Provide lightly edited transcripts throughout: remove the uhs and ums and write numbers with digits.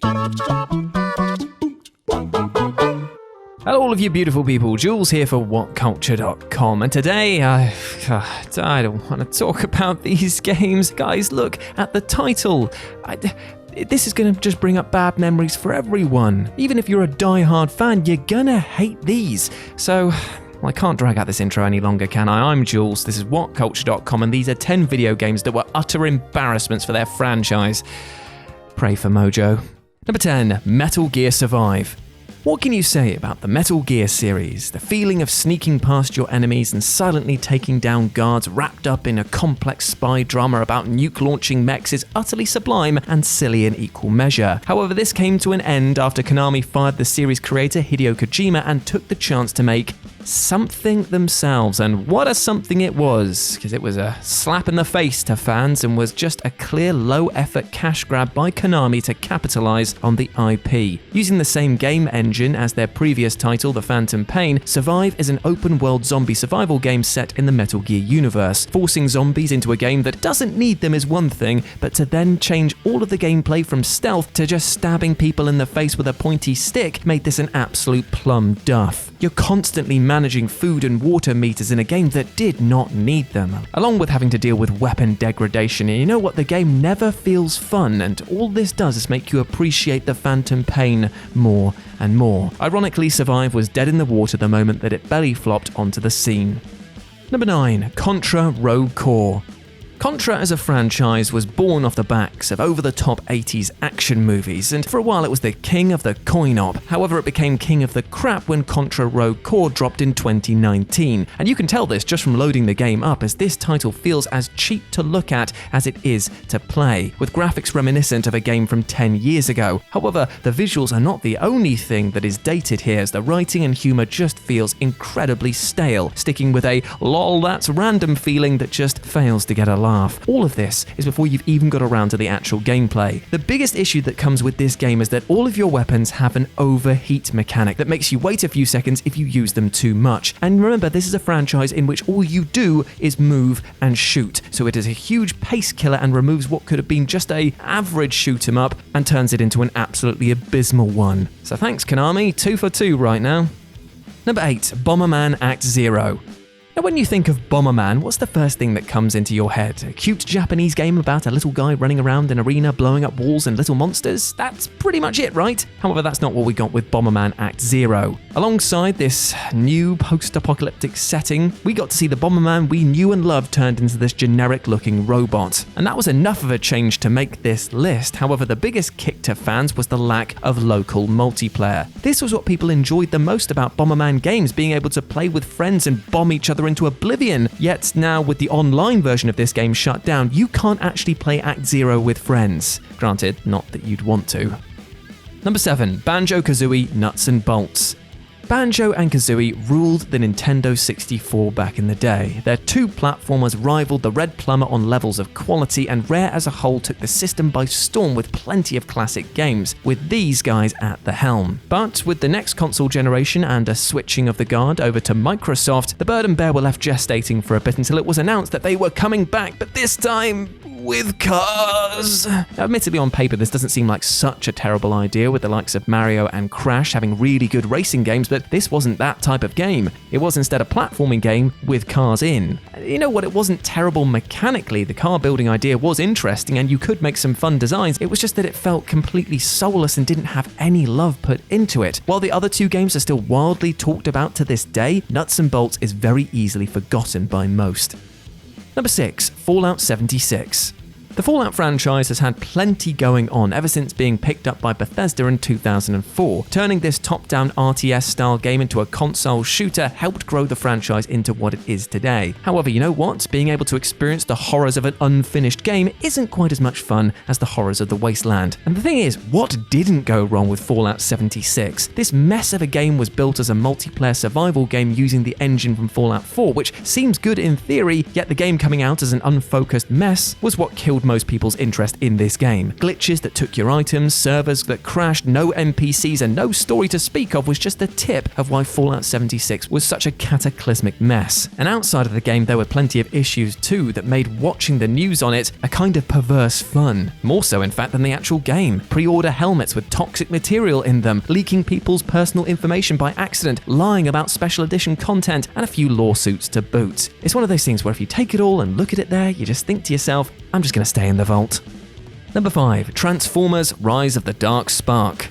Hello all of you beautiful people, Jules here for WhatCulture.com, and today I don't want to talk about these games. Guys, look at the title. This is going to just bring up bad memories for everyone. Even if you're a die-hard fan, you're gonna hate these. So, I can't drag out this intro any longer, can I? I'm Jules, this is WhatCulture.com, and these are 10 video games that were utter embarrassments for their franchise. Pray for Mojo. Number 10, Metal Gear Survive. What can you say about the Metal Gear series? The feeling of sneaking past your enemies and silently taking down guards wrapped up in a complex spy drama about nuke-launching mechs is utterly sublime and silly in equal measure. However, this came to an end after Konami fired the series creator Hideo Kojima and took the chance to make something themselves, and what a something it was, because it was a slap in the face to fans and was just a clear low-effort cash grab by Konami to capitalize on the IP. Using the same game engine as their previous title, The Phantom Pain, Survive is an open-world zombie survival game set in the Metal Gear universe. Forcing zombies into a game that doesn't need them is one thing, but to then change all of the gameplay from stealth to just stabbing people in the face with a pointy stick made this an absolute plum duff. You're constantly managing food and water meters in a game that did not need them, along with having to deal with weapon degradation, and you know what, the game never feels fun, and all this does is make you appreciate the Phantom Pain more and more. Ironically, Survive was dead in the water the moment that it belly flopped onto the scene. Number 9, Contra Rogue Core. Contra as a franchise was born off the backs of over-the-top 80s action movies, and for a while it was the king of the coin-op. However, it became king of the crap when Contra Rogue Core dropped in 2019. And you can tell this just from loading the game up, as this title feels as cheap to look at as it is to play, with graphics reminiscent of a game from 10 years ago. However, the visuals are not the only thing that is dated here, as the writing and humor just feels incredibly stale, sticking with a lol that's random feeling that just fails to get a laugh. All of this is before you've even got around to the actual gameplay. The biggest issue that comes with this game is that all of your weapons have an overheat mechanic that makes you wait a few seconds if you use them too much. And remember, this is a franchise in which all you do is move and shoot, so it is a huge pace killer and removes what could have been just a average shoot 'em up and turns it into an absolutely abysmal one. So thanks Konami, 2 for 2 right now. Number 8, Bomberman Act Zero. Now, when you think of Bomberman, what's the first thing that comes into your head? A cute Japanese game about a little guy running around an arena blowing up walls and little monsters? That's pretty much it, right? However, that's not what we got with Bomberman Act Zero. Alongside this new post-apocalyptic setting, we got to see the Bomberman we knew and loved turned into this generic-looking robot. And that was enough of a change to make this list. However, the biggest kick to fans was the lack of local multiplayer. This was what people enjoyed the most about Bomberman games, being able to play with friends and bomb each other into oblivion. Yet now, with the online version of this game shut down, you can't actually play Act Zero with friends. Granted, not that you'd want to. Number 7, BANJO-KAZOOIE Nuts and Bolts. Banjo and Kazooie ruled the Nintendo 64 back in the day. Their two platformers rivaled the Red Plumber on levels of quality, and Rare as a whole took the system by storm with plenty of classic games, with these guys at the helm. But with the next console generation and a switching of the guard over to Microsoft, the bird and bear were left gestating for a bit until it was announced that they were coming back, but this time with cars. Now, admittedly, on paper, this doesn't seem like such a terrible idea, with the likes of Mario and Crash having really good racing games, but this wasn't that type of game. It was instead a platforming game with cars in. You know what, it wasn't terrible mechanically. The car building idea was interesting and you could make some fun designs. It was just that it felt completely soulless and didn't have any love put into it. While the other two games are still wildly talked about to this day, Nuts and Bolts is very easily forgotten by most. Number 6, Fallout 76. The Fallout franchise has had plenty going on ever since being picked up by Bethesda in 2004. Turning this top-down RTS-style game into a console shooter helped grow the franchise into what it is today. However, you know what? Being able to experience the horrors of an unfinished game isn't quite as much fun as the horrors of the wasteland. And the thing is, what didn't go wrong with Fallout 76? This mess of a game was built as a multiplayer survival game using the engine from Fallout 4, which seems good in theory, yet the game coming out as an unfocused mess was what killed most people's interest in this game. Glitches that took your items, servers that crashed, no NPCs, and no story to speak of was just the tip of why Fallout 76 was such a cataclysmic mess. And outside of the game, there were plenty of issues too that made watching the news on it a kind of perverse fun. More so, in fact, than the actual game. Pre-order helmets with toxic material in them, leaking people's personal information by accident, lying about special edition content, and a few lawsuits to boot. It's one of those things where if you take it all and look at it there, you just think to yourself, I'm just going to stay in the vault. Number 5. Transformers: Rise of the Dark Spark.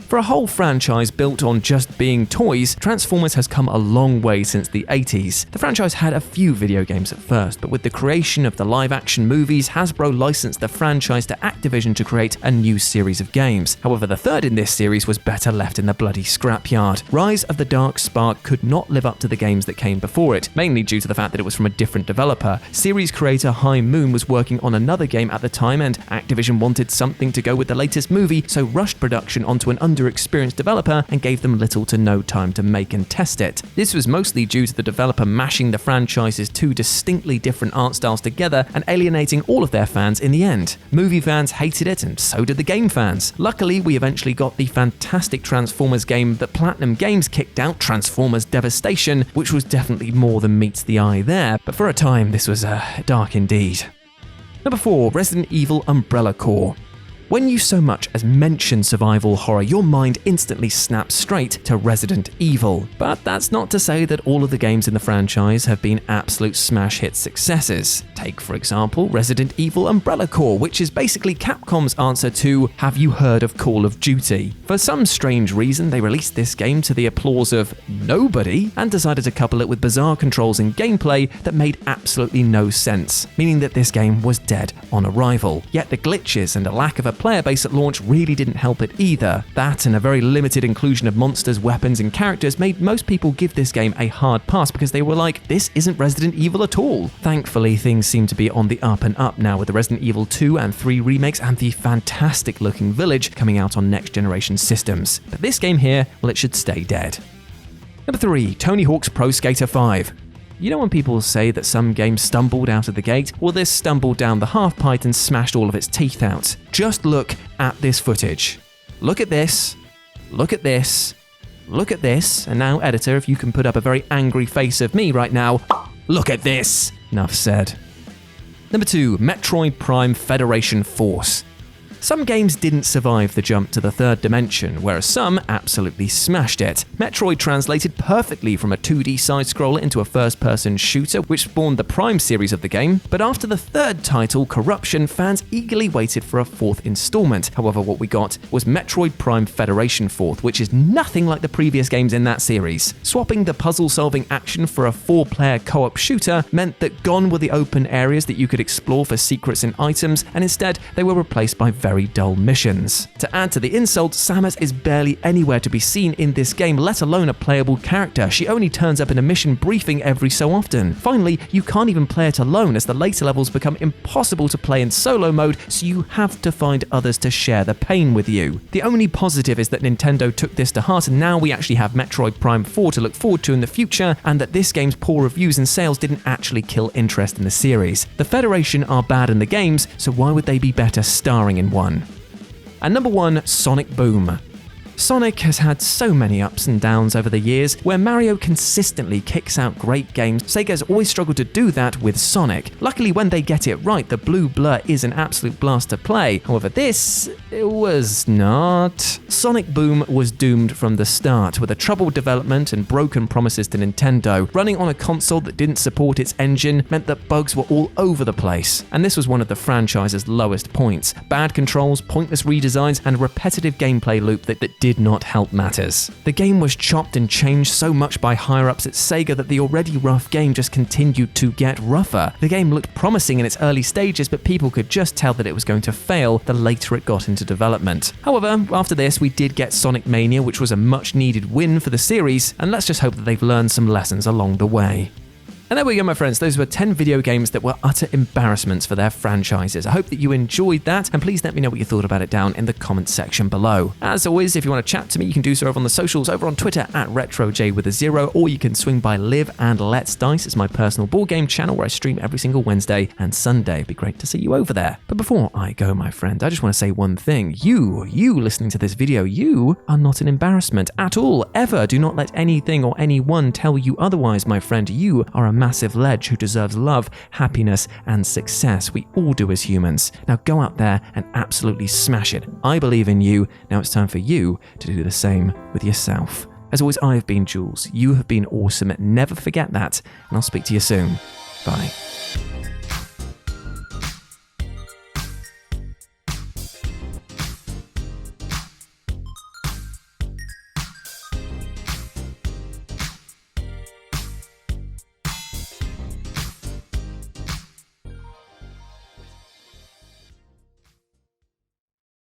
For a whole franchise built on just being toys, Transformers has come a long way since the 80s. The franchise had a few video games at first, but with the creation of the live-action movies, Hasbro licensed the franchise to Activision to create a new series of games. However, the third in this series was better left in the bloody scrapyard. Rise of the Dark Spark could not live up to the games that came before it, mainly due to the fact that it was from a different developer. Series creator High Moon was working on another game at the time, and Activision wanted something to go with the latest movie, so rushed production onto an underexperienced developer and gave them little to no time to make and test it. This was mostly due to the developer mashing the franchise's two distinctly different art styles together and alienating all of their fans in the end. Movie fans hated it, and so did the game fans. Luckily, we eventually got the fantastic Transformers game that Platinum Games kicked out, Transformers Devastation, which was definitely more than meets the eye there, but for a time this was dark indeed. Number 4. Resident Evil Umbrella Corps. When you so much as mention survival horror, your mind instantly snaps straight to Resident Evil. But that's not to say that all of the games in the franchise have been absolute smash hit successes. Take, for example, Resident Evil Umbrella Corps, which is basically Capcom's answer to Have You Heard of Call of Duty? For some strange reason, they released this game to the applause of nobody and decided to couple it with bizarre controls and gameplay that made absolutely no sense, meaning that this game was dead on arrival. Yet the glitches and a lack of a player base at launch really didn't help it either. That and a very limited inclusion of monsters, weapons, and characters made most people give this game a hard pass because they were like, this isn't Resident Evil at all. Thankfully, things seem to be on the up and up now with the Resident Evil 2 and 3 remakes and the fantastic looking Village coming out on next generation systems. But this game here, well, it should stay dead. Number 3. Tony Hawk's Pro Skater 5. You know when people say that some games stumbled out of the gate? Well, this stumbled down the half-pipe and smashed all of its teeth out. Just look at this footage. Look at this. Look at this. Look at this. And now, editor, if you can put up a very angry face of me right now. Look at this. Enough said. Number 2. Metroid Prime Federation Force. Some games didn't survive the jump to the third dimension, whereas some absolutely smashed it. Metroid translated perfectly from a 2D side-scroller into a first-person shooter, which spawned the Prime series of the game, but after the third title, Corruption, fans eagerly waited for a fourth installment. However, what we got was Metroid Prime Federation Force, which is nothing like the previous games in that series. Swapping the puzzle-solving action for a 4-player co-op shooter meant that gone were the open areas that you could explore for secrets and items, and instead they were replaced by very dull missions. To add to the insult, Samus is barely anywhere to be seen in this game, let alone a playable character. She only turns up in a mission briefing every so often. Finally, you can't even play it alone, as the later levels become impossible to play in solo mode, so you have to find others to share the pain with you. The only positive is that Nintendo took this to heart, and now we actually have Metroid Prime 4 to look forward to in the future, and that this game's poor reviews and sales didn't actually kill interest in the series. The Federation are bad in the games, so why would they be better starring in one? And number 1, Sonic Boom. Sonic has had so many ups and downs over the years. Where Mario consistently kicks out great games, Sega's always struggled to do that with Sonic. Luckily, when they get it right, the blue blur is an absolute blast to play. However, this was not. Sonic Boom was doomed from the start, with a troubled development and broken promises to Nintendo. Running on a console that didn't support its engine meant that bugs were all over the place, and this was one of the franchise's lowest points. Bad controls, pointless redesigns, and a repetitive gameplay loop that did not help matters. The game was chopped and changed so much by higher-ups at Sega that the already rough game just continued to get rougher. The game looked promising in its early stages, but people could just tell that it was going to fail the later it got into development. However, after this, we did get Sonic Mania, which was a much-needed win for the series, and let's just hope that they've learned some lessons along the way. And there we go, my friends. Those were 10 video games that were utter embarrassments for their franchises. I hope that you enjoyed that, and please let me know what you thought about it down in the comments section below. As always, if you want to chat to me, you can do so over on the socials, over on Twitter at RetroJ, or you can swing by Live and Let's Dice. It's my personal board game channel where I stream every single Wednesday and Sunday. It'd be great to see you over there. But before I go, my friend, I just want to say one thing. You listening to this video, you are not an embarrassment at all, ever. Do not let anything or anyone tell you otherwise, my friend. You are a massive ledge who deserves love, happiness, and success. We all do as humans. Now go out there and absolutely smash it. I believe in you. Now it's time for you to do the same with yourself. As always, I have been Jules. You have been awesome. Never forget that, and I'll speak to you soon. Bye.